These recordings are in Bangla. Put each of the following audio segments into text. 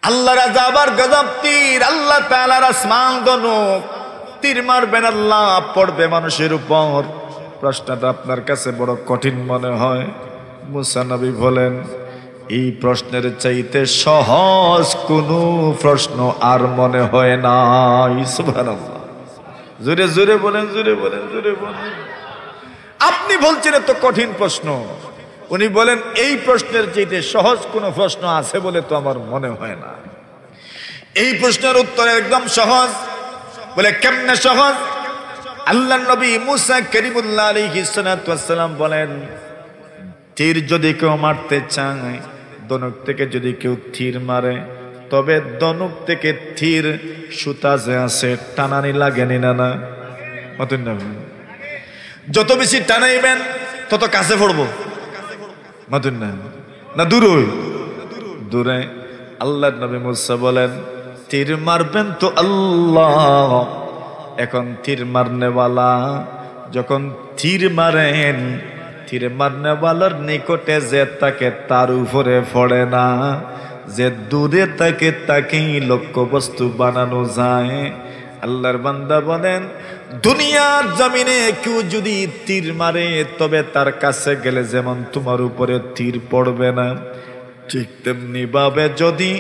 আল্লাহর আযাব আর গজব তীর, আল্লাহ তাআলার আসমান ধনুক, তীর মারবেন আল্লাহ, পড়বে মানুষের উপর। প্রশ্নটা আপনার কাছে বড় কঠিন মনে হয়। মুসা নবী বলেন, এই প্রশ্নের চাইতে সহজ কোনো প্রশ্ন আর মনে হয় না। সুবহানাল্লাহ। জোরে জোরে বলেন, জোরে বলেন, জোরে বলেন। আপনি বলছেন এত কঠিন প্রশ্ন, উনি বলেন এই প্রশ্নের চাইতে সহজ কোনো প্রশ্ন আছে বলে তো আমার মনে হয় না। এই প্রশ্নের উত্তর একদম সহজ। বলে কেমনে সহজ? আল্লাহর নবী মুসা কালিমুল্লাহ আলাইহিস সালাতু ওয়াস সালাম বলেন, তীর যদি কেউ মারতে চায়, ধনুক থেকে যদি কেউ তীর মারে, তবে ধনুক থেকে তীর সুতা যে আছে টানানি লাগেনি না? না মতন না? যত বেশি টানাইবেন তত কাছে পড়বো, মতন না? না দূরে? দূরে। আল্লাহর নবী মুসা বলেন, তীর মারবেন তো আল্লাহ। এখন তীর মারনেওয়ালা যখন তীর মারেন, তীর মারনেওয়ালার নিকটে যে তাকে তার উপরে পড়ে না, যে দূরে তাকে তাকেই লক্ষ্য বস্তু বানানো যায়। আল্লাহর বান্দা বলেন, দুনিয়ার জমিনে কেউ যদি তীর মারে, তবে তার কাছে গেলে যেমন তোমার উপরে তীর পড়বে না, ঠিক তেমনি ভাবে যদি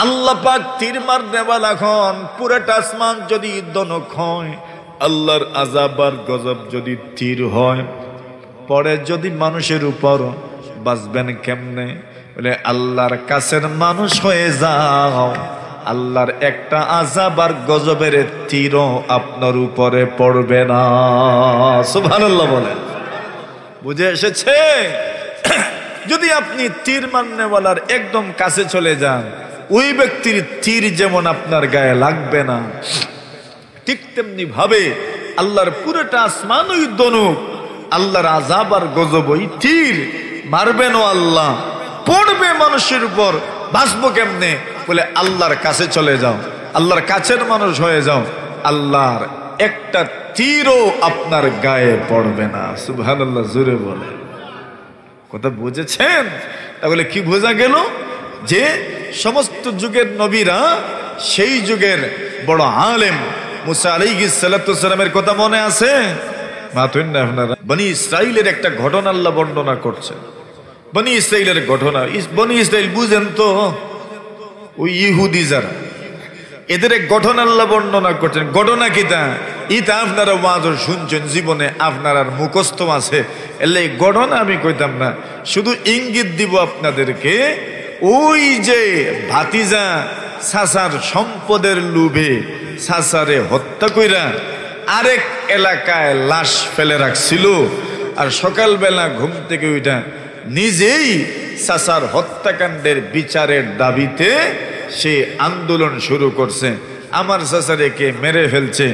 আল্লাহ পাক তীর মারনেওয়ালা হন, পুরোটা আসমান যদি ধনুক হয়, আল্লাহর আযাব আর গজব যদি তীর হয়, পরে যদি মানুষের উপর, বাঁচবেন কেমনে? বলে আল্লাহর কাছের মানুষ হয়ে যাও, আল্লাহর একটা আযাব আর গজবের তীরও আপনার উপরে পড়বে না। সুবহানাল্লাহ বলেন। বুঝে এসেছে? যদি আপনি তীর মারনেওয়ালার একদম কাছে চলে যান, ওই ব্যক্তির তীর যেমন আপনার গায়ে লাগবে না, ঠিক তেমনি ভাবে আল্লাহর পুরোটা আসমান ওই ধনুক, আল্লাহর আযাব আর গজব ওই তীর মারবেনও আল্লাহ, পড়বে মানুষের উপর, বাঁচবো কেমনে? বলে আল্লাহর কাছে চলে যাও, আল্লাহর কাছের মানুষ হয়ে যাও, আল্লাহর একটা তীরও আপনার গায়ে পড়বে না। সুবহানাল্লাহ, জোরে বলে। কথা বুঝেছেন? তাহলে কি বোঝা গেল? যে সমস্ত যুগের নবীরা সেই যুগের বড় আলেম মুসা আলাইহিস সালাতু ওয়াস সালামের কথা মনে আছে? মাতুন না আপনারা? বনি ইসরাইলের একটা ঘটনা আল্লাহ বর্ণনা করছেন। বনি ইসরাইলের ঘটনা। বনি ইসরাইল বুঝেন তো? ওই ইহুদি যারা, এদের এক ঘটনা আল্লাহ বর্ণনা করছেন। ঘটনা কিটা? ইটা আপনারা ওয়াজ শুনছেন, জীবনে আপনার আর মুখস্থ আছে, এলে এই ঘটনা আমি কইতাম না, শুধু ইঙ্গিত দিব আপনাদেরকে। ওই যে ভাতিজা চাচার সম্পদের লোভে চাচারে হত্যা কইরা আরেক এলাকায় লাশ ফেলে রাখছিল, আর সকালবেলা ঘুম থেকে ওইটা নিজেই চাচার হত্যাকাণ্ডের বিচারের দাবিতে সে আন্দোলন শুরু করছে। আমার চাচারে কে মেরে ফেলছে,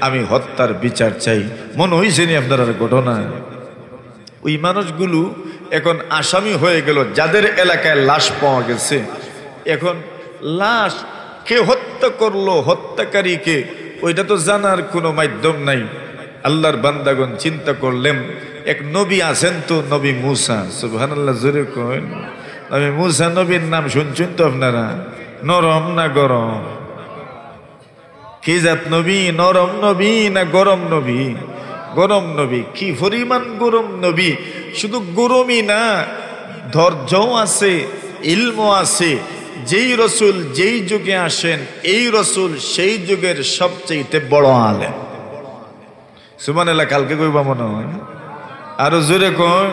আমি হত্যার বিচার চাই। মনে হয়েছে নি আপনার ঘটনা? ওই মানুষগুলো এখন আসামি হয়ে গেল, যাদের এলাকায় লাশ পাওয়া গেছে। এখন লাশ কে হত্যা করলো, হত্যাকারীকে, ওইটা তো জানার কোনো মাধ্যম নাই। আল্লাহর বান্দাগণ চিন্তা করলেন, এক নবী আছেন তো, নবী মুসা। সুবহানাল্লাহ, জোরে কইন। নবী মুসা নবীর নাম শুনছেন তো আপনারা? নরম না গরম? কি জাত নবী? নরম নবী না গরম নবী? গরম নবী। কি পরিমাণ গরম নবী! শুধু গরমই না, ধৈর্যও আছে, ইলমও আছে। যেই রসুল যেই যুগে আসেন, এই রসুল সেই যুগের সবচেয়ে বড় আলেম। সুবহানাল্লাহ। কালকে কইবা মনে হয়? আরো জোরে কোন?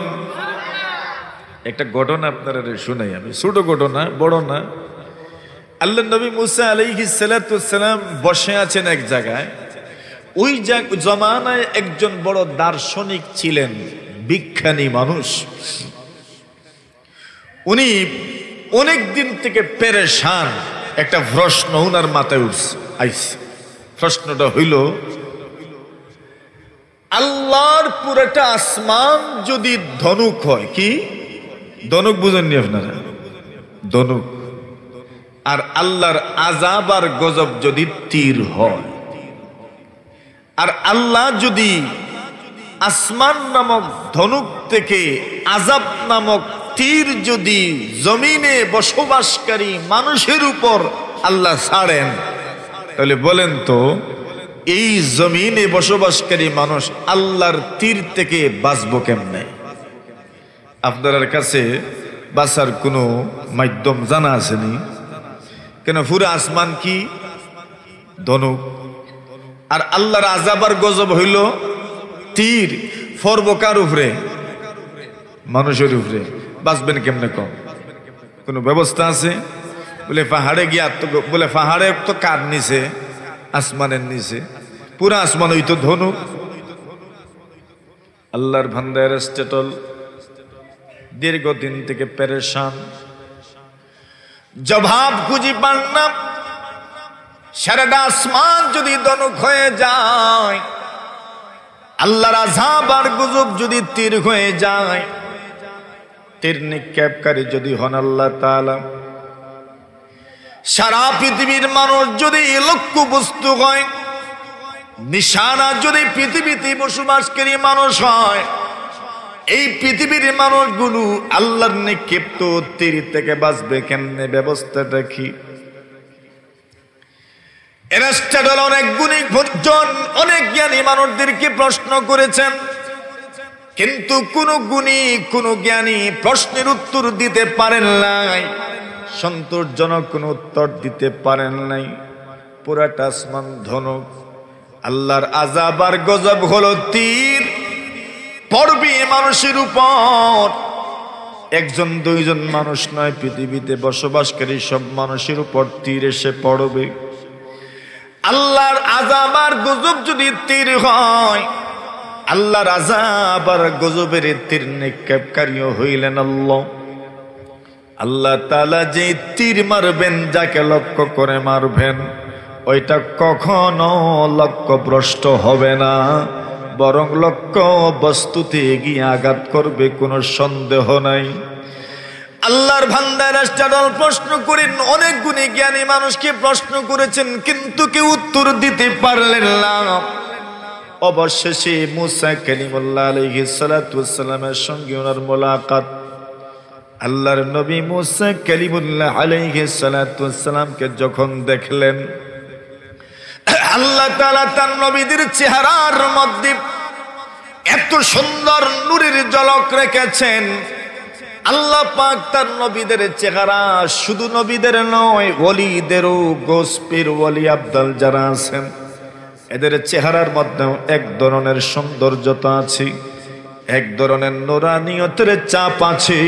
একটা ঘটনা আপনারা শুনাই আমি, ছোট ঘটনা, বড় না। আল্লাহ নবী মুসা আলাইহিস সালাতু ওয়াস সালাম বসে আছেন এক জায়গায়। ওই জমানায় একজন বড় দার্শনিক ছিলেন, বিজ্ঞানী মানুষ। উনি অনেক দিন থেকে পেরেশান। একটা প্রশ্ন উনার মাথায় আইছে। প্রশ্নটা হইল, আল্লাহর পুরোটা আসমান যদি ধনুক হয়, কি ধনুক বুঝেননি আপনারা? ধনুক। আর আল্লাহর আযাব আর গজব যদি তীর হয়, আর আল্লাহ যদি আসমান নামক ধনুক থেকে আযাব নামক তীর যদি জমিনে বসবাসকারী মানুষের উপর আল্লাহ ছাড়েন, তাহলে বলেন তো এই জমিনে বসবাসকারী মানুষ আল্লাহর তীর থেকে বাঁচবো কেমনে? আপনার কাছে বাঁচার কোনো মাধ্যম জানা আসেনি? কেন পুরো আসমান কি ধনুক, আর আল্লাহর আযাব আর গজব হইল তীর। ফরব কার উপরে? মানুষের উপরে। বাঁচবেন কেমনে? কম কোনো ব্যবস্থা আছে? বলে পাহাড়ে গিয়া, বলে পাহাড়ে তো কার নিচে? আসমানের নিচে। পুরা আসমান হইতো ধনুক। আল্লাহর বান্দা এরিস্টটল দীর্ঘদিন থেকে পেরেশান, জবাব খুঁজি পান না। সারাটা আসমান যদি ধনুক হয়ে যায়, আল্লাহর আযাব আর গজব যদি তীর হয়ে যায়, তীর নিক্ষেপকারী যদি হন আল্লাহ তাআলা, সারা পৃথিবীর মানুষ যদি লক্ষ্য বস্তু হয়, নিশানা যদি পৃথিবীতে বসবাসকারী মানুষ হয়, এই পৃথিবীর মানুষগুলো আল্লাহর নিক্ষিপ্ত তীর থেকে বাঁচবে কেমনে? ব্যবস্থাটা কি? এরিস্টটল অনেক গুণী জন, অনেক জ্ঞানী মানুষদেরকে প্রশ্ন করেছেন, কিন্তু কোন গুণী কোন জ্ঞানী প্রশ্নের উত্তর দিতে পারেন নাই, সন্তোষজনক কোন উত্তর দিতে পারেন নাই। পুরাটা আসমান ধনুক। আল্লাহর আযাব আর গজব হলো তীর, পড়বে মানুষের উপর। একজন দুইজন মানুষ নয়, পৃথিবীতে বসবাসকারী সব মানুষের উপর তীর এসে পড়বে। আল্লাহর আযাব আর গজব যদি তীর হয়, আল্লাহর আযাব আর গজবের তীর নিক্ষেপকারীও হইলেন আল্লাহ। আল্লাহ তাআলা যে তীর মারবেন, যাকে লক্ষ্য করে মারবেন, ওইটা কখনো লক্ষ্যভ্রষ্ট হবে না, বরং লক্ষ্য বস্তুতে গিয়ে আঘাত করবে, কোনো সন্দেহ নাই। আল্লাহর বান্দা এরিস্টটল প্রশ্ন করেন, অনেক গুণী জ্ঞানী মানুষকে প্রশ্ন করেছেন, কিন্তু কেউ উত্তর দিতে পারলেন না। অবশেষে মুসা কালিমুল্লাহ আলাইহিস সালাতু ওয়াস সালামের সঙ্গে ওনার মোলাকাত। আল্লাহর নবী মুসা কালিমুল্লাহ আলাইহিস সালাতু ওয়াস সালামকে যখন দেখলেন, আল্লাহ তাআলা তার নবীদের চেহারার মধ্যে এত সুন্দর নূরের ঝলক রেখেছেন। আল্লাহ পাক তার নবীদের চেহারা শুধু নবীদের নয়, ওলিদেরও, গোসপীর ওলি আব্দাল যারা আছেন, এদের চেহারার মধ্যেও এক ধরনের সৌন্দর্যতা আছে, এক ধরনের নূরানিয়তের চাপ আছে,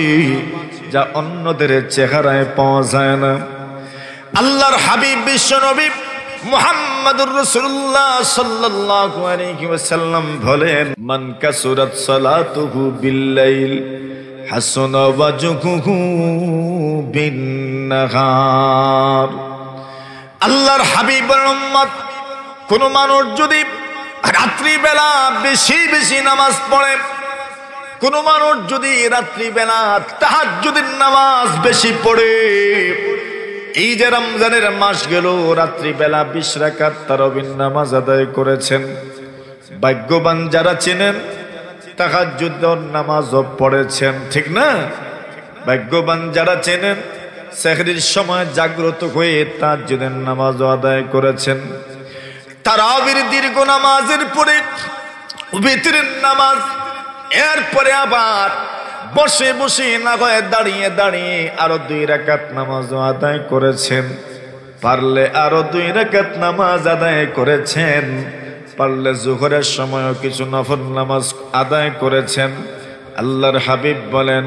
যা অন্যদের চেহারায় পাওয়া যায় না। আল্লাহর হাবিব বিশ্ব নবী মুহাম্মদুর রাসূলুল্লাহ সাল্লাল্লাহু আলাইহি ওয়াসাল্লাম বলেন, মান কাসুরাত সালাতুহু বিল-লাইল হাসানা ওয়াজহুহু বিন-নাহার। আল্লাহর হাবিবের উম্মত, কোন মানুষ যদি রাত্রিবেলা বেশি বেশি নামাজ পড়ে, কোন মানুষ যদি রাত্রিবেলা তাহাজ্জুদের নামাজ বেশি পড়ে, এই যে রমজানের মাস গেল, রাত্রিবেলা 20 রাকাত তারাবির নামাজ আদায় করেছেন, ভাগ্যবান যারা চেনেন, তাহাজ্জুদের নামাজও পড়েছেন, ঠিক না? ভাগ্যবান যারা চেনেন, সেহরির সময় জাগ্রত হয়ে তাহাজ্জুদের নামাজও আদায় করেছেন। তারাবির দীর্ঘ নামাজের পরে বিতরের নামাজ, এরপরে আবার বসে বসে না হয় দাঁড়িয়ে দাঁড়িয়ে আরো 2 রাকাত নামাজ আদায় করেছেন, পারলে আরো 2 রাকাত নামাজ আদায় করেছেন, পারলে যোহরের সময়ও কিছু নফল নামাজ আদায় করেছেন। আল্লাহর হাবিব বলেন,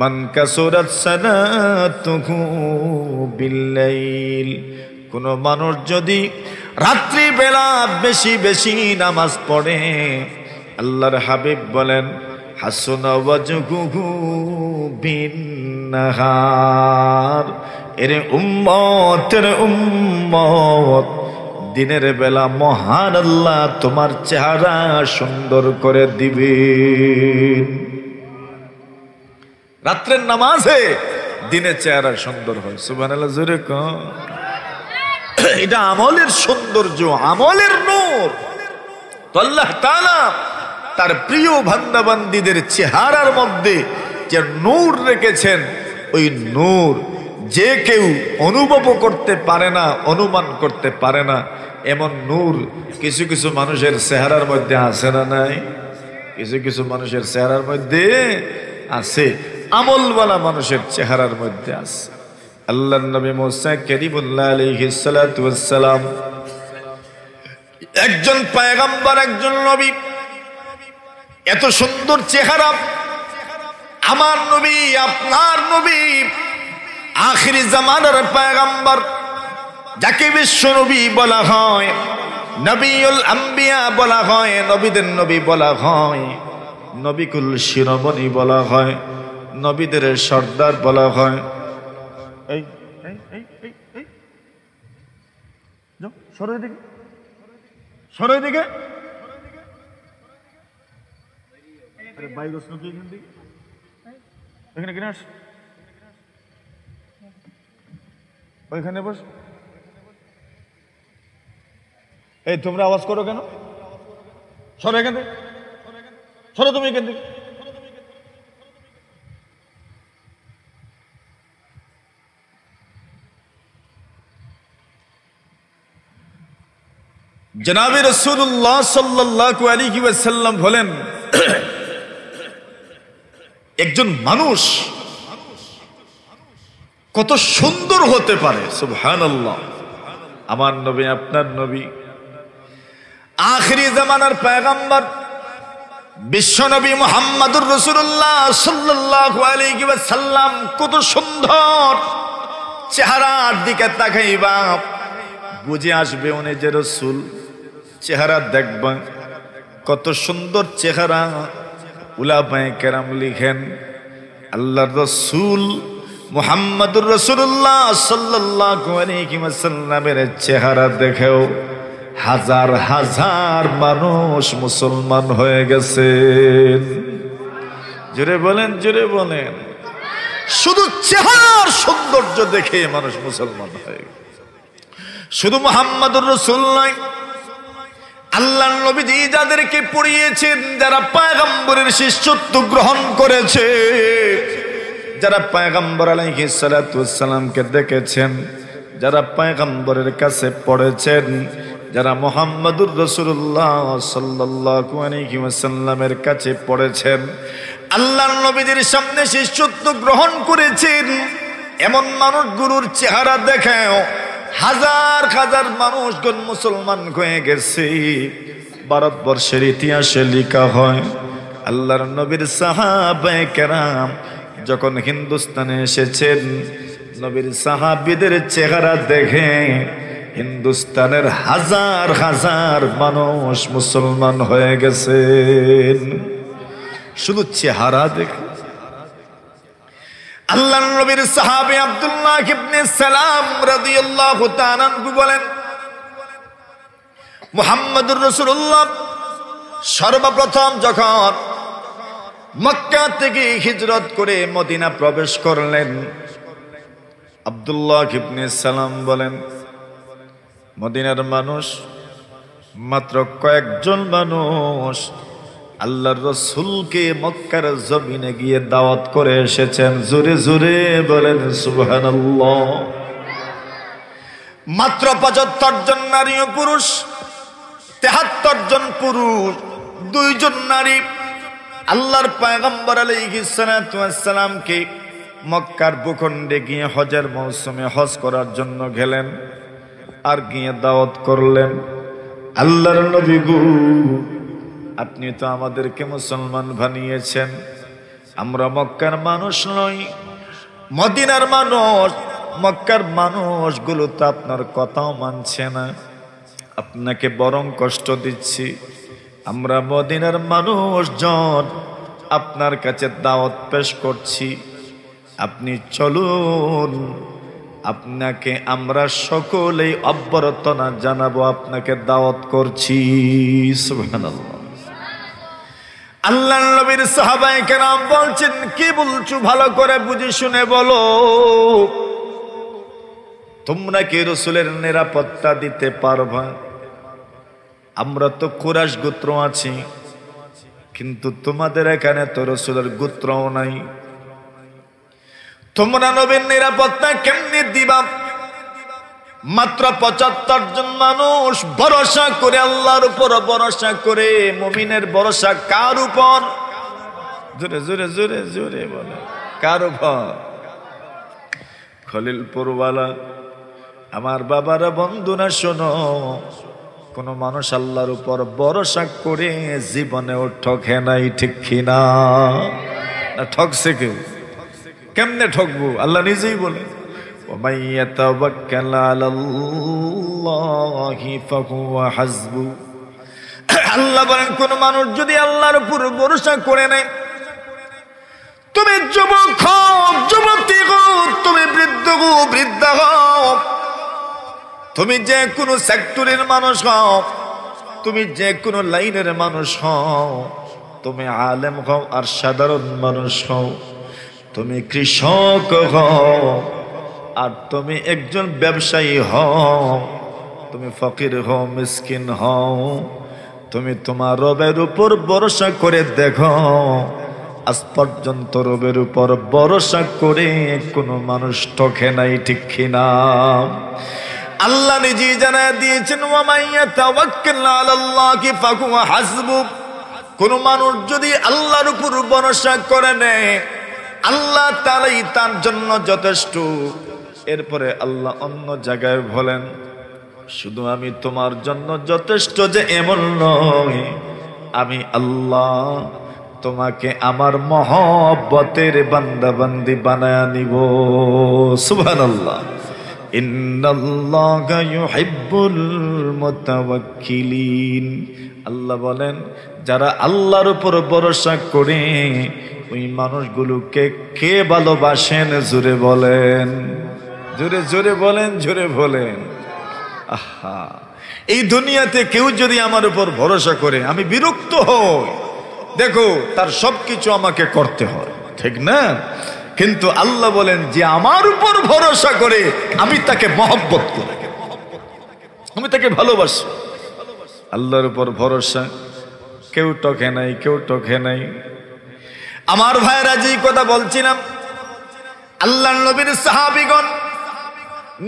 মান কাসুরাত সালাতুহু বিল-লাইল, কোন মানুষ যদি রাত্রিবেলা বেশি বেশি নামাজ পড়ে, আল্লাহর হাবিব বলেন, হাসানা ওয়াজহুহু বিন-নাহার। এরে উম্মত, দিনের বেলা মহান আল্লাহ তোমার চেহারা সুন্দর করে দিবেন। রাত্রের নামাজে দিনের চেহারা সুন্দর হয়। সুবহানাল্লাহ, জোরে কও। এটা আমলের সৌন্দর্য, আমলের নূর। তো আল্লাহ তাআলা তার প্রিয় বান্দাবান্দীদের চেহারার মধ্যে যে নূর রেখেছেন, ওই নূর যে কেউ অনুভব করতে পারে না, অনুমান করতে পারে না, এমন নূর কিছু কিছু মানুষের চেহারার মধ্যে আছে না নাই? কিছু কিছু মানুষের চেহারার মধ্যে আছে, আমলওয়ালা মানুষের চেহারার মধ্যে আছে। আল্লাহর নবী মুসা কালিমুল্লাহ আলাইহিস সালাতু ওয়াস সালাম একজন পয়গম্বর, একজন নবী, এত সুন্দর চেহারা। আমার নবী, আপনার নবী, আখিরি জামানার পয়গম্বর, যাকে বিশ্ব নবী বলা হয়, নবিউল আম্বিয়া বলা হয়, নবীদের নবী বলা হয়, নবিকুল শিরোমণি বলা হয়, নবীদের সর্দার বলা হয়। এই এই এই এই এই যাও, সরো এদিকে, সরো এদিকে। আরে ভাইরাস নাকি এখান থেকে, এখানে কিনে আস, ওইখানে বস। এই তোমরা আওয়াজ করো কেন? সরো এখান থেকে, সরো তুমি এখান থেকে। জনাবে রাসূলুল্লাহ সাল্লাল্লাহু আলাইহি ওয়াসাল্লাম বলেন, একজন মানুষ কত সুন্দর হতে পারে। সুবহানাল্লাহ। আমার নবী, আপনার নবী, আখিরি জামানার পয়গম্বর বিশ্ব নবী মুহাম্মদুর রাসূলুল্লাহ সাল্লাল্লাহু আলাইহি ওয়াসাল্লাম কত সুন্দর। চেহারার দিকে তাকাইবা বুঝে আসবে উনি যে রাসূল। চেহারা দেখবা কত সুন্দর চেহারা। উলামায়ে কেরাম লিখেন, আল্লাহর রাসূল মুহাম্মদুর রাসূলুল্লাহ সাল্লাল্লাহু আলাইহি ওয়াসাল্লামের চেহারা দেখেও হাজার হাজার মানুষ মুসলমান হয়ে গেছেন। জোরে বলেন, জোরে বলেন। শুধু চেহারার সৌন্দর্য দেখে মানুষ মুসলমান হয়ে গেছে। শুধু মুহাম্মদুর রাসূল নয়, আল্লাহর নবীজি যাদেরকে পড়িয়েছেন, যারা পয়গম্বরের শিষ্যত্ব গ্রহণ করেছে, যারা পয়গম্বর আলাইহিস সালাতু ওয়াস সালামকে দেখেছেন, যারা পয়গম্বরের কাছে পড়েছেন, যারা মুহাম্মদুর রাসূলুল্লাহ সাল্লাল্লাহু আলাইহি ওয়াসাল্লামের কাছে পড়েছেন, আল্লাহর নবীদের সামনে শিষ্যত্ব গ্রহণ করেছেন, এমন মানুষগুলোর চেহারা দেখেও হাজার হাজার মানুষগণ মুসলমান হয়ে গেছে। ভারতবর্ষের ইতিহাসে লেখা হয়, আল্লাহর নবীর সাহাবায়ে কেরাম যখন হিন্দুস্তানে এসেছেন, নবীর সাহাবীদের চেহারা দেখে হিন্দুস্তানের হাজার হাজার মানুষ মুসলমান হয়ে গেছেন, শুধু চেহারা দেখে। আল্লাহর নবীর সাহাবী আব্দুল্লাহ ইবনে সালাম রাদিয়াল্লাহু তাআলা আনহু বলেন, মুহাম্মদুর রাসূলুল্লাহ সর্বপ্রথম যখন মক্কা থেকে হিজরত করে মদিনা প্রবেশ করলেন, আব্দুল্লাহ ইবনে সালাম বলেন, মদিনার মানুষ মাত্র কয়েকজন মানুষ আল্লাহর রাসূলকে মক্কার জমিনে গিয়ে দাওয়াত করে এসেছেন। জোরে জোরে বলেন সুবহানাল্লাহ। মাত্র ৭৫ জন নারী ও পুরুষ, ৭৩ জন পুরুষ, 2 জন নারী আল্লাহর পয়গম্বর আলাইহিস সালাতু ওয়াস সালামকে মক্কার ভূখণ্ডে গিয়ে হজের মৌসুমে হজ করার জন্য গেলেন, আর গিয়ে দাওয়াত করলেন, আল্লাহর নবী গো, আপনি তো আমাদেরকে মুসলমান বানিয়েছেন, আমরা মক্কার মানুষ নই, মদিনার মানুষ। মক্কার মানুষগুলো তো আপনার কথাও মানছে না, আপনাকে বরং কষ্ট দিচ্ছি। আমরা মদিনার মানুষজন আপনার কাছে দাওয়াত পেশ করছি, আপনি চলুন, আপনাকে আমরা সকলেই অভ্যর্থনা জানাবো, আপনাকে দাওয়াত করছি। সুবহানাল্লাহ। আল্লাহর নবীর সাহাবায়ে কেরাম বলছেন, কি বলছো ভালো করে বুঝে শুনে বলো, তোমরা কি রাসূলের নিরাপত্তা দিতে পারবা? আমরা তো কুরাইশ গোত্র আছি, কিন্তু তোমাদের এখানে তো রাসূলের গোত্রও নাই, তোমরা নবীর নিরাপত্তা কেমনে দিবা? মাত্র 75 জন মানুষ ভরসা করে, আল্লাহর উপর ভরসা করে। মুমিনের ভরসা কার উপর? জোরে জোরে জোরে জোরে বলে, কার উপর? খলিলপুরওয়ালা আমার বাবারা, বন্ধুরা শোনো, কোন মানুষ আল্লাহর উপর ভরসা করে জীবনেও ঠকে নাই, ঠিক কিনা? না ঠকছে কেউ? কেমনে ঠকবো? আল্লাহ নিজেই বলে, وَمَن يَتَوَكَّلْ عَلَى اللَّهِ فَهُوَ حَسْبُهُ। আল্লাহ বলেন, কোন মানুষ যদি আল্লাহর উপর ভরসা করে নেয়, তুমি যুবক হও, যুবতী হও, তুমি বৃদ্ধ হও, বৃদ্ধা হও, তুমি যে কোনো সেক্টরের মানুষ হও, তুমি যে কোনো লাইনের মানুষ হও, তুমি আলেম হও আর সাধারণ মানুষ হও, তুমি কৃষক হও আর তুমি একজন ব্যবসায়ী হও, তুমি ফকির হও, মিসকিন হও, তুমি তোমার রবের উপর ভরসা করে দেখো, আজ পর্যন্ত রবের উপর ভরসা করে কোনো মানুষ ঠকে নাই, ঠিক কিনা? আল্লাহ নিজেই জানায় দিয়েছেন, ওয়া মান ইয়াতাওয়াক্কাল আলাল্লাহি ফাহুয়া হাসবুহ। কোন মানুষ যদি আল্লাহর উপর ভরসা করে নেয়, আল্লাহ তাআলাই তার জন্য যথেষ্ট। এরপরে আল্লাহ অন্য জায়গায় বলেন, শুধু আমি তোমার জন্য যথেষ্ট যে এমন নয়, আমি আল্লাহ তোমাকে আমার মহব্বতের বান্দা বান্দি বানায়া নিব। সুবহানাল্লাহ। ইন্নাল্লাহা ইউহিব্বুল মুতাওয়াক্কিলিন। আল্লাহ বলেন, যারা আল্লাহর উপর ভরসা করে ওই মানুষগুলোকে কে ভালোবাসেন? জোরে বলেন, জোরে জোরে বলেন, জোরে বলেন। আহা, এই দুনিয়াতে কেউ যদি আমার উপর ভরসা করে আমি বিরক্ত হই, দেখো তার সবকিছু আমাকে করতে হয়, ঠিক না? কিন্তু আল্লাহ বলেন, যে আমার উপর ভরসা করে আমি তাকে মহব্বত করি, আমি তাকে ভালোবাসি। আল্লাহর উপর ভরসা, কেউ টকে নাই, কেউ টকে নাই। আমার ভাইরা, যে কথা বলছিলাম, আল্লাহর নবীর সাহাবীগণ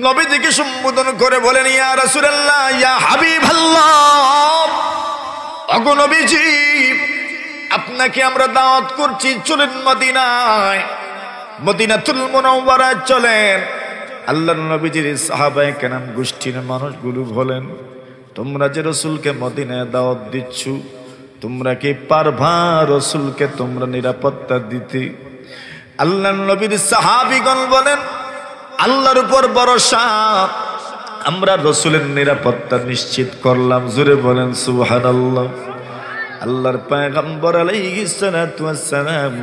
নবীজিকে সম্বোধন করে বলেন, ইয়া রাসূলুল্লাহ, ইয়া হাবিবাল্লাহ, ওগো নবীজি, আপনাকে আমরা দাওয়াত করছি, চলেন মদিনায়, মদিনাতুল মুনাওয়ারায় চলেন। আল্লাহর নবীজির সাহাবায়ে কেরাম গোষ্ঠীর মানুষগুলো বলেন, তোমরা যে রাসূলকে মদিনায় দাওয়াত দিচ্ছ, তোমরা কি পারবা রাসূলকে তোমরা নিরাপত্তা দিতে? আল্লাহর নবীর সাহাবীগণ বলেন, আল্লাহর উপর ভরসা, আমরা রাসূলের নিরাপত্তা নিশ্চিত করলাম। জোরে বলেন সুবহানাল্লাহ। আল্লাহর পয়গম্বর আলাইহিস সালাতু ওয়াস সালাম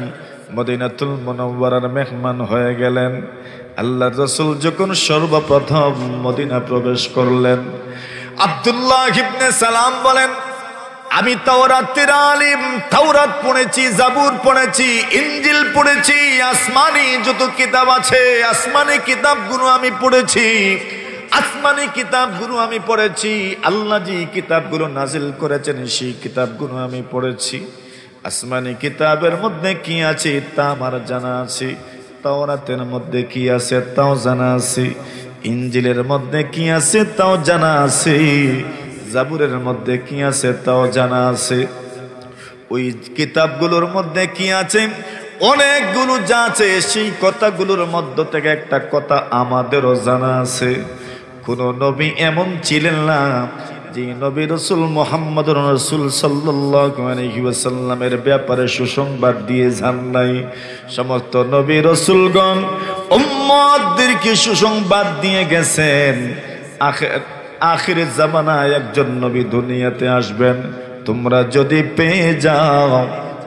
মদিনাতুল মুনাওয়ারার মেহমান হয়ে গেলেন। আল্লাহর রাসূল যখন সর্বপ্রথম মদিনা প্রবেশ করলেন, আব্দুল্লাহ ইবনে সালাম বলেন, আমি তাওরাতের আলিম, তাওরাত পড়েছি, জাবুর পড়েছি, ইনজিল পড়েছি, আসমানি যত কিতাব আছে আসমানি কিতাবগুলো আমি পড়েছি, আসমানি কিতাবগুলো আমি পড়েছি। আল্লাহ যে কিতাবগুলো নাজিল করেছেন সেই কিতাবগুলো আমি পড়েছি। আসমানি কিতাবের মধ্যে কি আছে তা আমার জানা আছে, তাওরাতের মধ্যে কি আছে তাও জানা আছে, ইনজিলের মধ্যে কি আছে তাও জানা আছে, জাবুরের মধ্যে কি আছে তাও জানা আছে। ওই কিতাবগুলোর মধ্যে কি আছে, অনেকগুলো যা আছে, সেই কথাগুলোর মধ্য থেকে একটা কথা আমাদেরও জানা আছে। কোন নবী এমন ছিলেন না যে নবী রাসূল মুহাম্মদুর রাসূল সাল্লাল্লাহু আলাইহি ওয়াসাল্লামের ব্যাপারে সুসংবাদ দিয়ে যান নাই। সমস্ত নবী রাসূলগণ উম্মতদেরকে সুসংবাদ দিয়ে গেছেন, আখিরের জামানায় একজন নবী দুনিয়াতে আসবেন, তোমরা যদি পেয়ে যাও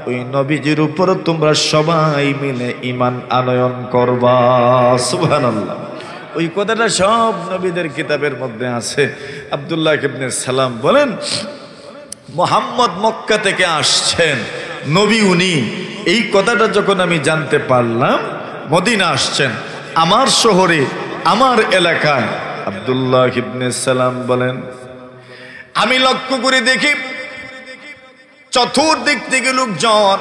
ওই নবীজির উপর তোমরা সবাই মিলে ঈমান আনয়ন করবা। সুবহানাল্লাহ। ওই কথাটা সব নবীদের কিতাবের মধ্যে আছে। আব্দুল্লাহ ইবনে সালাম বলেন, মুহাম্মদ মক্কা থেকে আসছেন, নবী উনি, এই কথাটা যখন আমি জানতে পারলাম, মদিনা আসছেন, আমার শহরে, আমার এলাকায়। আব্দুল্লাহ ইবনে সালাম বলেন, আমি লক্ষ্য করে দেখি চতুর্দিক থেকে লোকজন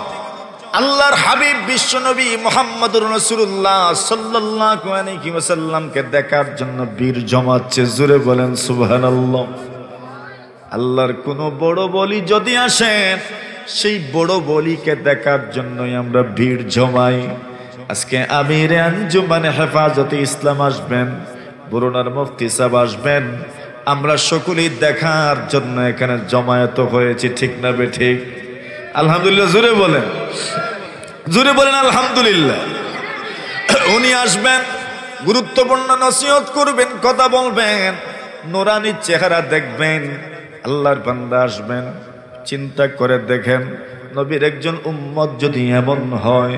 আল্লাহর হাবিব বিশ্বনবী মুহাম্মদুর রাসূলুল্লাহ সাল্লাল্লাহু আলাইহি ওয়াসাল্লামকে দেখার জন্য ভিড় জমাচ্ছে। জোরে বলেন সুবহানাল্লাহ। আল্লাহর কোন বড় বলি যদি আসেন, সেই বড় বলিকে দেখার জন্যই আমরা ভিড় জমাই। আজকে আমিরে আঞ্জুমানে হেফাজতে ইসলাম আসবেন, বরুণার মুফতি সাহেব আসবেন, আমরা সকলেই দেখার জন্য এখানে জমায়েত হয়েছি, ঠিক না বেঠিক? আলহামদুলিল্লাহ জোরে বলেন, জোরে বলেন আলহামদুলিল্লাহ। উনি আসবেন, গুরুত্বপূর্ণ নসিহত করবেন, কথা বলবেন, নুরানি চেহারা দেখবেন। আল্লাহর বান্দা আসবেন, চিন্তা করে দেখেন নবীর একজন উম্মত যদি এমন হয়,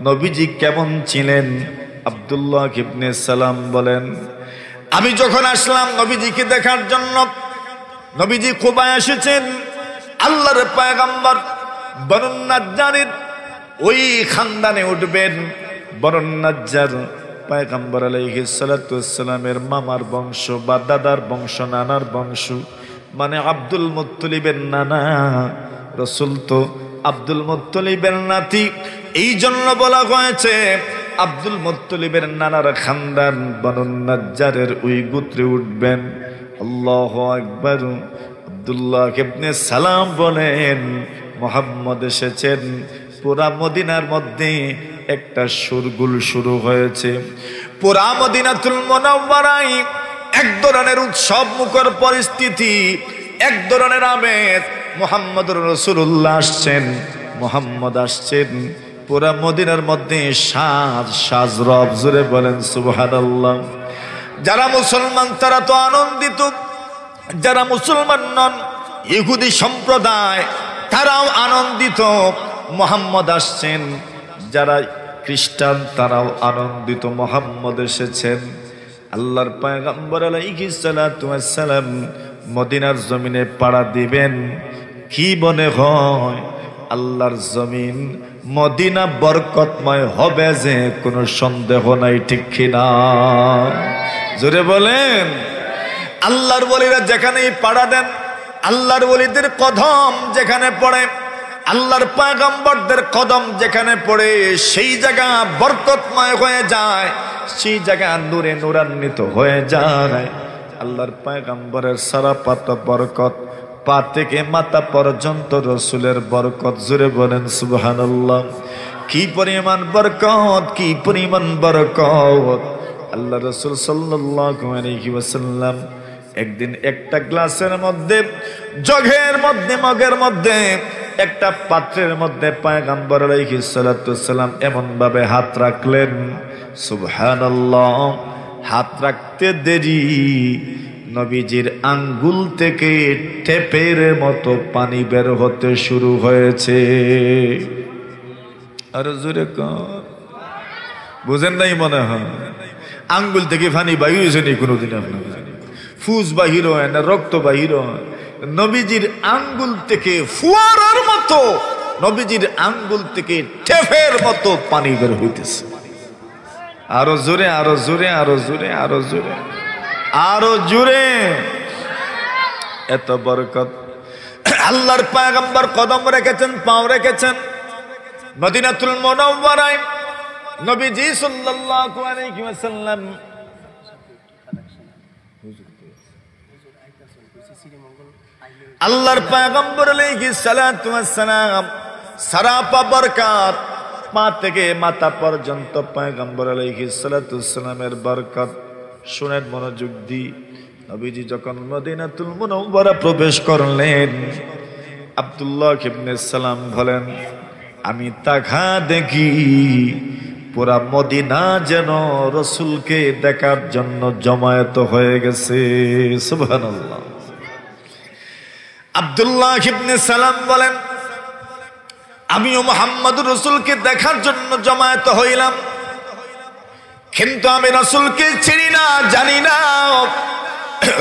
নবীজি কেমন ছিলেন? আব্দুল্লাহ ইবনে সালাম বলেন, আমি যখন আসলাম নবীজিকে দেখার জন্য, নবীজি কুবায় এসেছেন। আল্লাহর পয়গম্বর বনু নাজ্জারের ওই খানদানে উঠবেন। বনু নাজ্জার পয়গম্বর আলাইহিস সালাতু ওয়াসসালামের মামার বংশ বা দাদার বংশ, নানার বংশ, মানে আব্দুল মুত্তালিবের নানা। রাসূল তো আব্দুল মুত্তালিবের নাতি, এই জন্য বলা হয়েছে আব্দুল মুত্তালিবের নানার খানদান বনু নাজ্জারের ওই গোত্রে উঠবেন। আল্লাহু আকবার। আব্দুল্লাহ ইবনে সালাম বলেন, মুহাম্মদ এসেছেন। পুরা মদিনার মধ্যে একটা শোরগোল শুরু হয়েছে। পুরা মদিনাতুল মুনাওয়ারায় এক ধরনের উৎসব মুখর পরিস্থিতি, এক ধরনের আবেগ। মুহাম্মদুর রাসূলুল্লাহ আসছেন, মুহাম্মদ আসছেন। পুরা মদিনার মধ্যে সাজ সাজ রব। জোরে বলেন সুবহানাল্লাহ। যারা মুসলমান তারা তো আনন্দিত, যারা মুসলমান নন, ইহুদি সম্প্রদায়, তারাও আনন্দিত, মুহাম্মদ আসছেন। যারা খ্রিস্টান তারাও আনন্দিত, মুহাম্মদ এসেছেন। আল্লাহর পয়গম্বর আলাইহিস সালাতু ওয়াস সালাম মদিনার জমিনে পাড়া দিবেন। কি মনে হয় আল্লাহর জমিন মদিনা বরকতময় হবে যে কোনো সন্দেহ নাই, ঠিক কিনা? জোরে বলেন। আল্লাহর ওলিরা যেখানেই পাড়া দেন, আল্লাহর ওলিদের কদম যেখানে পড়ে, আল্লাহর পয়গম্বরদের কদম যেখানে পড়ে, সেই জায়গা বরকতময় হয়ে যায়, সেই জায়গা নূরে নূরান্বিত হয়ে যায়। আল্লাহর পয়গম্বরের সারা পাতা বরকত, পা থেকে মাথা পর্যন্ত রসুলের বরকত। জোরে বলেন সুবহানাল্লাহ। কি পরিমাণ বরকত, কি পরিমাণ বরকত! আল্লাহ রসুল সাল্লাল্লাহু আলাইহি ওয়াসাল্লাম একদিন একটা গ্লাসের মধ্যে, জগের মধ্যে, মগের মধ্যে, একটা পাত্রের মধ্যে পয়গম্বর আলাইহিস সালাতু ওয়াস সালাম এমন ভাবে হাত রাখলেন, সুবহানাল্লাহ। হাত রাখতে দেরি নবীজির আঙ্গুল থেকে টেপের মতো পানি বের হতে শুরু হয়েছে। আর জোরে কর, বুঝেন নাই মনে হয়? আঙ্গুল থেকে পানি বাহির হয়েছে নি কোনোদিন? আপনার ফুস বাহির হয় না, রক্ত বাহির হয়? নবীজির আঙ্গুল থেকে ফুয়ারার মতো, নবীজির আঙ্গুল থেকে টেপের মতো পানি বের হইতেছে। আরো জোরে, আরো জোরে, আরো জোরে, আরো জোরে, আরো জোরে। এত বরকত। আল্লাহর পয়গম্বর কদম রেখেছেন, পাও রেখেছেন মদিনাতুল মুনাওয়ারায়। নবীজি সাল্লাল্লাহু আলাইহি ওয়াসাল্লাম আল্লাহর পয়গম্বর আলাইহিস সালাতু ওয়াস সালাম সারাপা বরকত, পা থেকে মাথা পর্যন্ত পয়গম্বর আলাইহিস সালাতু ওয়াস সালামের বরকত। শুনেন মনোযোগ দি। নবীজি যখন মদিনাতুল মুনাওয়ারা প্রবেশ করলেন, আব্দুল্লাহ ইবনে সালাম বলেন, আমি তাকা দেখি পুরা মদিনা যেন রসুলকে দেখার জন্য জমায়েত হয়ে গেছে। সুবহানাল্লাহ। আব্দুল্লাহ ইবনে সালাম বলেন, আমিও মুহাম্মদুর রাসূলকে দেখার জন্য জমায়েত হইলাম, কিন্তু আমি রাসূলকে চিনি না, জানি না,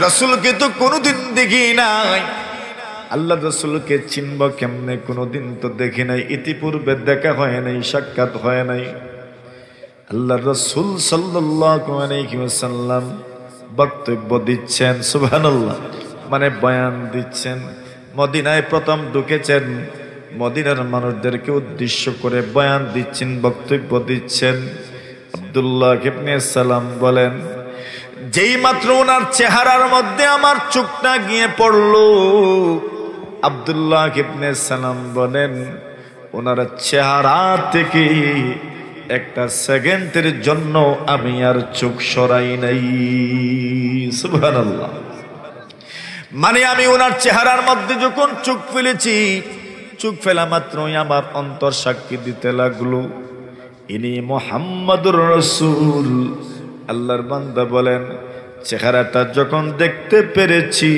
রাসূলকে তো কোনোদিন দেখি নাই। আল্লাহ রাসূলকে চিনব কেমনে? কোনোদিন তো দেখি নাই, ইতিপূর্বে দেখা হয় নাই, সাক্ষাৎ হয় নাই। আল্লাহ রাসূল সাল্লাল্লাহু আলাইহি ওয়াসাল্লাম বক্তব্য দিচ্ছেন, সুবহানাল্লাহ, মানে বয়ান দিচ্ছেন। মদিনায় প্রথম ঢুকেছেন, মদিনার মানুষদেরকে উদ্দেশ্য করে বয়ান দিচ্ছেন, বক্তব্য দিচ্ছেন। আব্দুল্লাহ ইবনে সালাম বলেন, যেই মাত্র ওনার চেহারার মধ্যে আমার চোখটা গিয়ে পড়ল, আব্দুল্লাহ ইবনে সালাম বলেন, ওনার চেহারা থেকে একটা সেকেন্ডের জন্য আমি আর চোখ সরাই নাই। সুবহানাল্লাহ। মানে আমি ওনার চেহারার মধ্যে যখন চোখ ফেলেছি, চোখ ফেলা মাত্রই আমার অন্তর সাক্ষী দিতে লাগলো, ইনি মুহাম্মাদুর রাসূল। আল্লাহর বান্দা বলেন, চেহারাটা যখন দেখতে পেরেছি,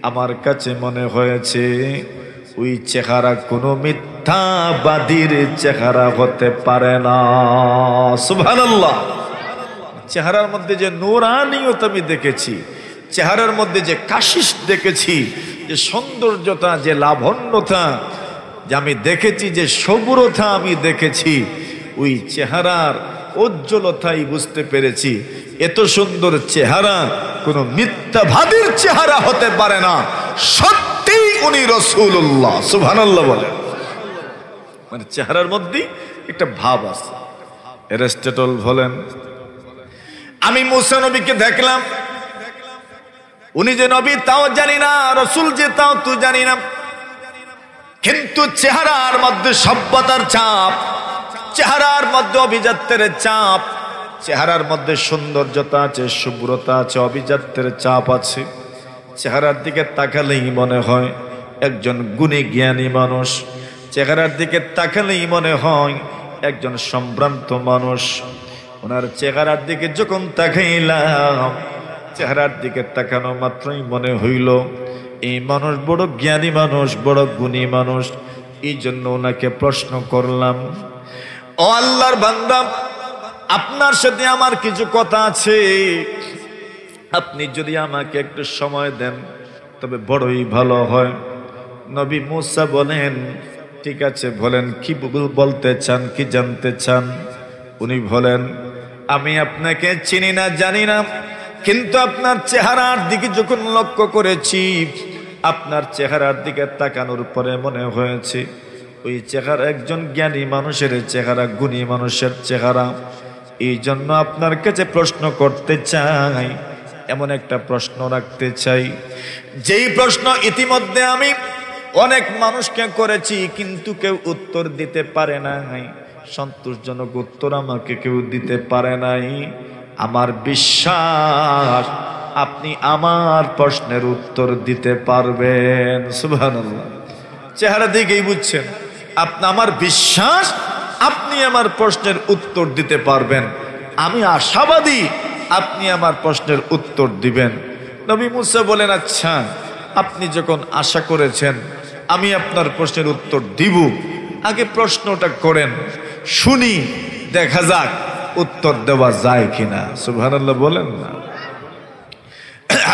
আমার কাছে মনে হয়েছে ওই চেহারা কোনো মিথ্যাবাদীর চেহারা হতে পারে না। সুবহানাল্লাহ। চেহারার মধ্যে যে নূরানিয়ত আমি দেখেছি, চেহারার মধ্যে যে কাশিস দেখেছি, যে সৌন্দর্যতা, যে লাবণ্যতা যে আমি দেখেছি, যে সবুরতা আমি দেখেছি, ওই চেহারার উজ্জ্বলতাই বুঝতে পেরেছি এত সুন্দর চেহারা কোন মিথ্যাবাদীর চেহারা হতে পারে না, সত্যিই উনি রাসূলুল্লাহ। সুবহানাল্লাহ বলে। মানে চেহারার মধ্যে একটা ভাব আছে। এরিস্টটল বলেন, আমি মুসা নবীকে দেখলাম, উনি যে নবী তাও জানি না, রাসূল যে তাও তো জানি না, কিন্তু চেহারার মধ্যে সভ্যতার ছাপ, চেহারার মধ্যে অভিজাত্যের চাপ, চেহারার মধ্যে সৌন্দর্যতা আছে, শুভ্রতা আছে, অভিজাত্যের চাপ আছে। চেহারার দিকে তাকালেই মনে হয় একজন গুণী জ্ঞানী মানুষ, চেহারার দিকে তাকালেই মনে হয় একজন সম্ভ্রান্ত মানুষ। ওনার চেহারার দিকে যখন তাকাইলাম, চেহারার দিকে তাকানো মাত্রই মনে হইল এই মানুষ বড় জ্ঞানী মানুষ, বড় গুণী মানুষ। এই জন্য ওনাকে প্রশ্ন করলাম, ও আল্লাহর বান্দা, আপনার সাথে আমার কিছু কথা আছে, আপনি যদি আমাকে একটু সময় দেন তবে বড়ই ভালো হয়। নবী মুসা বলেন, ঠিক আছে, বলেন কি বলতে চান, কি জানতে চান? উনি বলেন, আমি আপনাকে চিনি না, জানি না, কিন্তু আপনার চেহারার দিকে যখন লক্ষ্য করেছি, আপনার চেহারার দিকে তাকানোর পরে মনে হয়েছে ওই চেহারা একজন জ্ঞানী মানুষের চেহারা, গুণী মানুষের চেহারা। এই জন্য আপনার কাছে প্রশ্ন করতে চাই, এমন একটা প্রশ্ন রাখতে চাই যেই প্রশ্ন ইতিমধ্যে আমি অনেক মানুষকে করেছি, কিন্তু কেউ উত্তর দিতে পারে নাই, সন্তোষজনক উত্তর আমাকে কেউ দিতে পারে নাই। আমার বিশ্বাস আপনি আমার প্রশ্নের উত্তর দিতে পারবেন। সুবহানাল্লাহ। চেহারা দেখেই বুঝছেন, আমার বিশ্বাস আপনি আমার প্রশ্নের উত্তর দিতে পারবেন। আমি আশাবাদী আপনি আমার প্রশ্নের উত্তর দিবেন। নবী মুসা বলেন, আচ্ছা, আপনি যখন আশা করেছেন আমি আপনার প্রশ্নের উত্তর দিব, আগে প্রশ্নটা করেন, শুনি, দেখা যাক উত্তর দেওয়া যায় কিনা। সুবহানাল্লাহ বলেন না।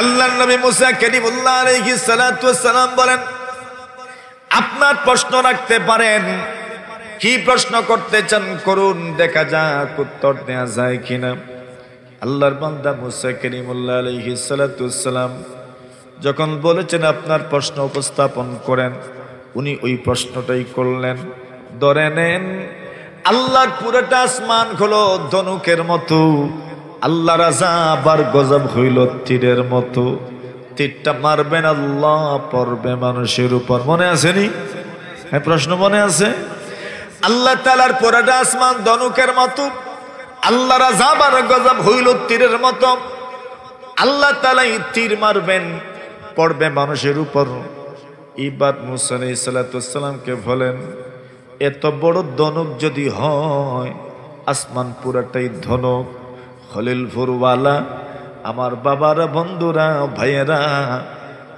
আল্লাহর নবী মুসা কালিমুল্লাহ আলাইহিস সালাতু ওয়াস সালাম বলেন, আপনার প্রশ্ন রাখতে পারেন, কি প্রশ্ন করতে চান করুন, দেখা যাক উত্তর দেয়া যায় কিনা। আল্লাহর বান্দা মুসা কালিমুল্লাহ আলাইহিস সালাতু ওয়াস সালাম যখন বলেছেন আপনার প্রশ্ন উপস্থাপন করেন, উনি ওই প্রশ্নটাই করলেন। ধরে নেন আল্লাহর পুরোটা আসমান হলো ধনুকের মতো, আল্লাহর আযাব আর গজব হইল তীরের মতো। তীরটা মারবেন আল্লাহ, পড়বে মানুষের উপর। মনে আসেনি? হ্যাঁ, প্রশ্ন মনে আছে? আল্লাহ তাআলার পুরোটা আসমান ধনুকের মতো, আল্লাহর আযাব আর গজব হইল তীরের মতো। আল্লাহ তাআলা তীর মারবেন, পড়বে মানুষের উপর। এবার মুসা আলাইহিস সালাতু ওয়াস সালামকে বলেন, এত বড় ধনুক যদি হয়, আসমান পুরাটাই ধনুক, খলিলপুরওয়ালা আমার বাবারা, বন্ধুরা, ভাইয়েরা,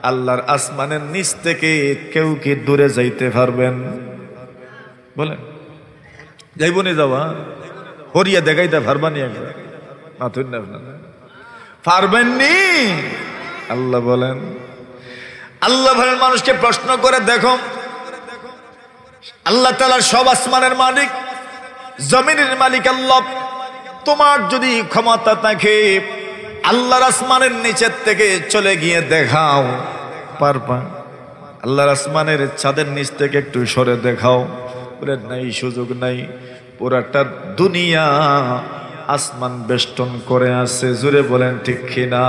আল্লাহর আসমানের নিচ থেকে কেউ কি দূরে যাইতে পারবেন? বলেন, যাইবনি? যাওয়া হরিয়া দেখাইতে পারবানি? একবার মাথুর না পারবেননি? আল্লাহ বলেন, আল্লাহ বলেন মানুষকে প্রশ্ন করে দেখো, আল্লাহ তাআলা সব আসমানের মালিক, জমিনের মালিক আল্লাহ। তোমার যদি ক্ষমতা থাকে আল্লাহর আসমানের নিচের থেকে চলে গিয়ে দেখাও, পারবা? আল্লাহর আসমানের চাঁদের নিচ থেকে একটু সরে দেখাও। বলে নাই, সুযোগ নাই, পুরাটা দুনিয়া আসমান বেষ্টন করে আছে। জুড়ে বলেন ঠিক কিনা?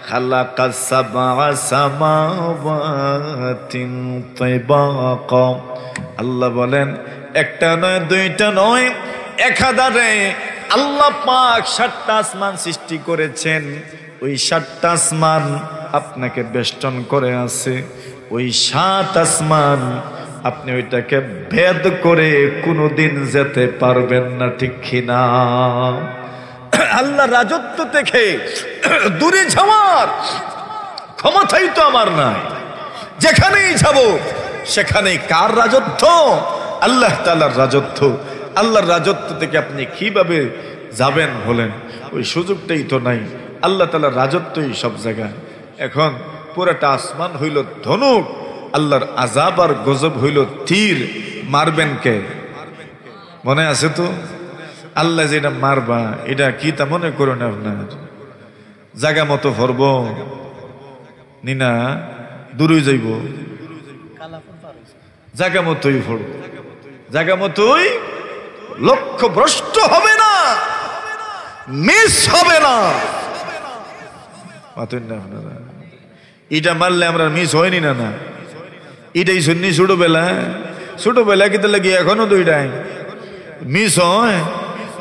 খালাকাস সাবআ সামাওয়াতিন তিবাকা। আল্লাহ বলেন একটা নয়, দুইটা নয়, একাধারে আল্লাহ পাক 7টা আসমান সৃষ্টি করেছেন। ওই 7টা আসমান আপনাকে বেষ্টন করে আছে। ওই 7 আসমান আপনি ওইটাকে ভেদ করে কোনোদিন যেতে পারবেন না, ঠিক কিনা? আল্লাহ রাজত্ব থেকে দূরে যাওয়ার ক্ষমতাই তো আমার নাই। যেখানেই যাব সেখানেই কার রাজত্ব? আল্লাহ তাআলার রাজত্ব। আল্লাহর রাজত্ব থেকে আপনি কিভাবে যাবেন বলেন? ওই সুযোগটাই তো নাই। আল্লাহ তাআলার রাজত্বই সব জায়গায়। এখন পুরাটা আসমান হইল ধনুক, আল্লাহর আযাব আর গজব হইল তীর। মারবেন কে? মনে আছে তো? আল্লাহ যেটা মারবা এটা কি তা মনে করুন আপনার জায়গা মতো ভরব নিনা, দূরে যাইব, জায়গা মতোই ভরব, জায়গা মতোই, লক্ষ্য ভ্রষ্ট হবে না, মিস হবে না। আপনারা এটা মারলে আমরা মিস হয়নি না? না, এটাই শুননি ছোটবেলা কিন্তু লাগে এখনো দুইটাই মিস হয়।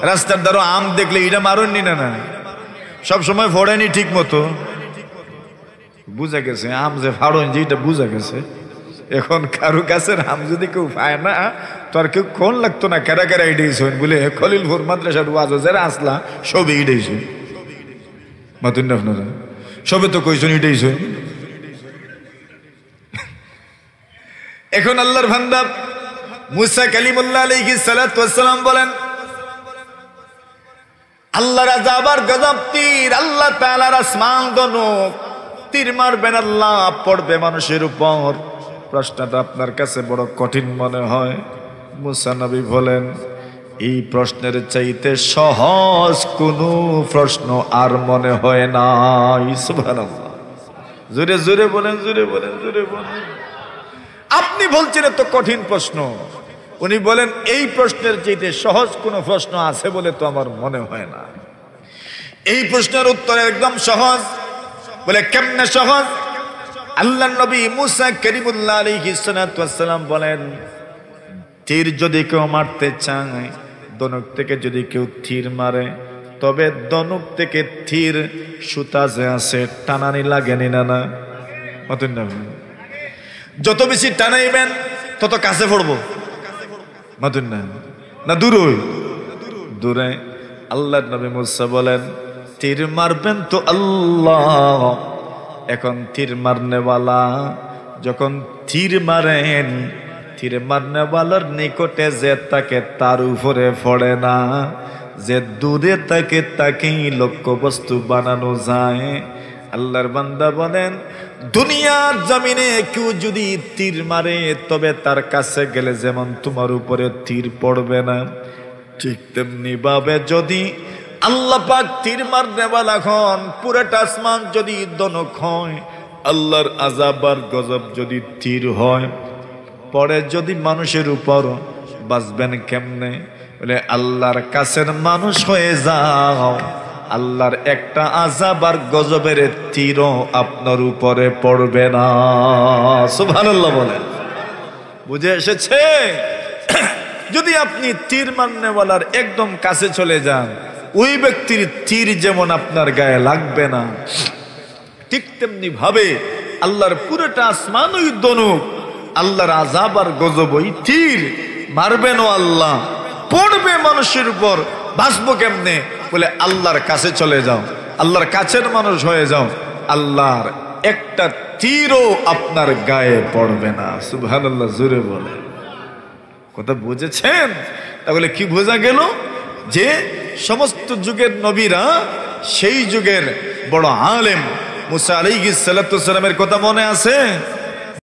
রাস্তার দ্বারা আম দেখলে এটা মারুননি না? না, সবসময় ফোড়েনি ঠিক মতো। বুঝা গেছে আম যে ফাড়ন যেটা বুঝা গেছে। এখন কারো কাছে আম যদি কেউ পায় না তো আর কেউ কোন লাগতো না, কেরা কেরা এটাই শোন বলে খলিলপুর মাদ্রাসার ওয়াজ যারা আসলা সবে এটাই শোন। মাতুন না আপনারা সবে তো কইছেন এটাই শোন। এখন আল্লাহর বান্দা মুসা কালিমুল্লাহ আলাইহিস সালাতু ওয়াস সালাম বলেন, আল্লাহর আযাব আর গজব তীর, আল্লাহ তাআলার আসমান ধনুক, তীর মারবেন আল্লাহ, পড়বে মানুষের উপর। প্রশ্নটা আপনার কাছে বড় কঠিন মনে হয়। মুসা নবী বলেন, এই প্রশ্নের চাইতে সহজ কোনো প্রশ্ন আর মনে হয় না। সুবহানাল্লাহ, জোরে জোরে বলেন, জোরে বলেন, জোরে বলেন। আপনি বলছেন এত কঠিন প্রশ্ন, উনি বলেন এই প্রশ্নের চাইতে সহজ কোনো প্রশ্ন আছে বলে তো আমার মনে হয় না। এই প্রশ্নের উত্তর একদম সহজ। বলে কেমনে সহজ? আল্লাহর নবী মুসা কালিমুল্লাহ আলাইহিস সালাতু ওয়াস সালাম বলেন, তীর যদি কেউ মারতে চায়, ধনুক থেকে যদি কেউ তীর মারে, তবে ধনুক থেকে তীর সুতা যে আছে টানানি লাগেনি না? না, যত বেশি টানাইবেন তত কাছে পড়বো। মাতুন না, না দূরে দূরে। আল্লাহর নবী মুসা বলেন, তীর মারবেন তো আল্লাহ। এখন তীর মারনেওয়ালা যখন তীর মারেন, তীর মারনেওয়ালার নিকটে যে তাকে তার উপরে পড়ে না, যে দূরে তাকে তাকেই লক্ষ্য বস্তু বানানো যায়। আল্লাহর বান্দা বলেন, দুনিয়ার জমিনে কেউ যদি তীর মারে তবে তার কাছে গেলে যেমন তোমার উপরে তীর পড়বে না, ঠিক তেমনি ভাবে যদি আল্লাহ পাক তীর মারনেওয়ালা হন, পুরাটা আসমান যদি ধনুক হয়, আল্লাহর আযাব আর গজব যদি তীর হয়, পরে যদি মানুষের উপর, বাঁচবেন কেমনে? বলে আল্লাহর কাছের মানুষ হয়ে যাও, আল্লাহর একটা আযাব আর গজবের তীরও আপনার উপরে পড়বে না। সুবহানাল্লাহ বলেন। বুঝে এসেছে? যদি আপনি তীর মারনেওয়ালার একদম কাছে চলে যান, ওই ব্যক্তির তীর যেমন আপনার গায়ে লাগবে না, ঠিক তেমনি ভাবে আল্লাহর পুরোটা আসমান ওই ধনুক, আল্লাহর আযাব আর গজব ওই তীর মারবেনও আল্লাহ, পড়বে মানুষের উপর। বাঁচবো কেমনে? বলে আল্লাহর কাছে চলে যাও, আল্লাহর কাছের মানুষ হয়ে যাও, আল্লাহর একটা তীরও আপনার গায়ে পড়বে না। সুবহানাল্লাহ, জোরে বলে। কথা বুঝেছেন? তাহলে কি বোঝা গেল? যে সমস্ত যুগের নবীরা সেই যুগের বড় আলেম মুসা আলাইহিস সালাতু ওয়াস সালামের কথা মনে আছে?